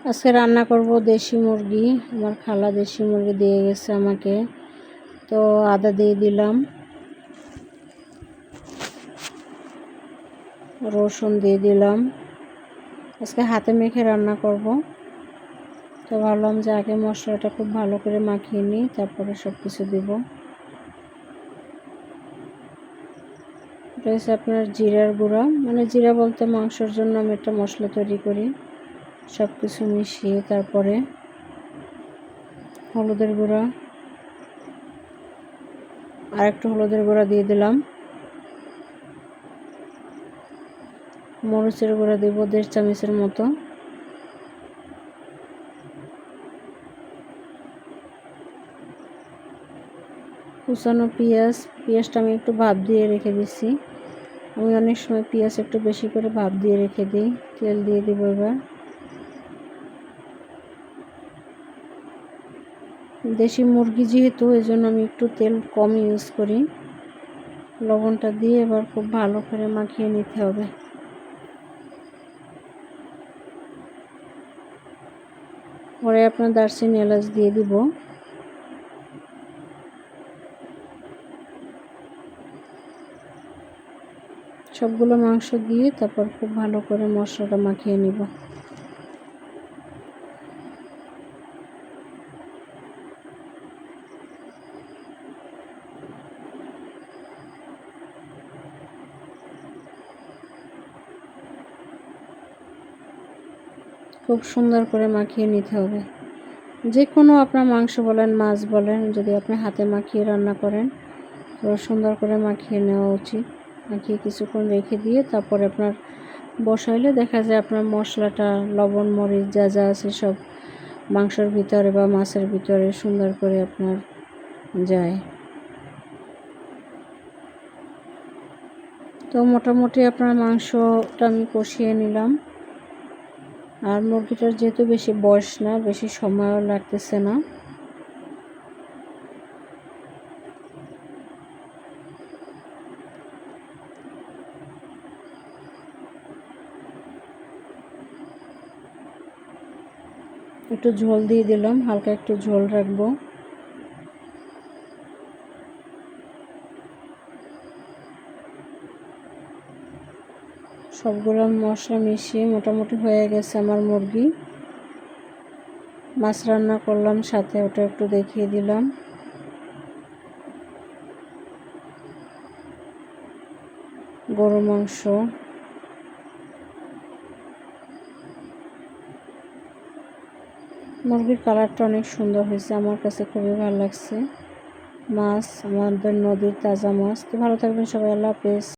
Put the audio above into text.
আজকে রান্না করব দেশি মুরগি। আমার খালা দেশি মুরগি দিয়ে গেছে আমাকে, তো আদা দিয়ে দিলাম, রসুন দিয়ে দিলাম। আজকে হাতে মেখে রান্না করব, তো ভাবলাম যে আগে মশলাটা খুব ভালো করে মাখিয়ে নিই, তারপরে সব কিছু দিব। এটা হচ্ছে আপনার জিরার গুঁড়া, মানে জিরা বলতে মাংসের জন্য আমি একটা মশলা তৈরি করি, সব কিছু মিশিয়ে। তারপরে হলুদের গুঁড়া, আর একটু হলুদের গুঁড়া দিয়ে দিলাম। মরিচের গুঁড়া দেব 1.5 চামচের মতো। কুচানো পেঁয়াজটা আমি একটু ভাপ দিয়ে রেখে দিচ্ছি। আমি অনেক সময় পেঁয়াজ একটু বেশি করে ভাপ দিয়ে রেখে দিই। তেল দিয়ে দিব এবার। দেশি মুরগি যেহেতু, এই জন্য আমি একটু তেল কম ইউজ করি। লবণটা দিয়ে এবার খুব ভালো করে মাখিয়ে নিতে হবে। পরে আপনার দারচিনি এলাচ দিয়ে দিব। সবগুলো মাংস দিয়ে তারপর খুব ভালো করে মশলাটা মাখিয়ে নিব। খুব সুন্দর করে মাখিয়ে নিতে হবে। যে কোনো আপনার মাংস বলেন, মাছ বলেন, যদি আপনি হাতে মাখিয়ে রান্না করেন, তো সুন্দর করে মাখিয়ে নেওয়া উচিত। মাখিয়ে কিছুক্ষণ রেখে দিয়ে তারপরে আপনার বসাইলে দেখা যায় আপনার মশলাটা, লবণ মরিচ যা যা আছে সব মাংসের ভিতরে বা মাছের ভিতরে সুন্দর করে আপনার যায়। তো মোটামুটি আপনার মাংসটা আমি কষিয়ে নিলাম। আর মুরগিটার যেহেতু বেশি বয়স না, বেশি সময়ও লাগতেছে না। একটু ঝোল দিয়ে দিলাম, হালকা একটু ঝোল রাখবো। সবগুলো মশলা মিশিয়ে মোটামুটি হয়ে গেছে আমার মুরগি। মাছ রান্না করলাম সাথে, ওটা একটু দেখিয়ে দিলাম। গরু মাংস, মুরগির কালারটা অনেক সুন্দর হয়েছে, আমার কাছে খুবই ভালো লাগছে। মাছ আমাদের নদীর তাজা মাছ। তো ভালো থাকবেন সবাই, আল্লাহ হাফেজ।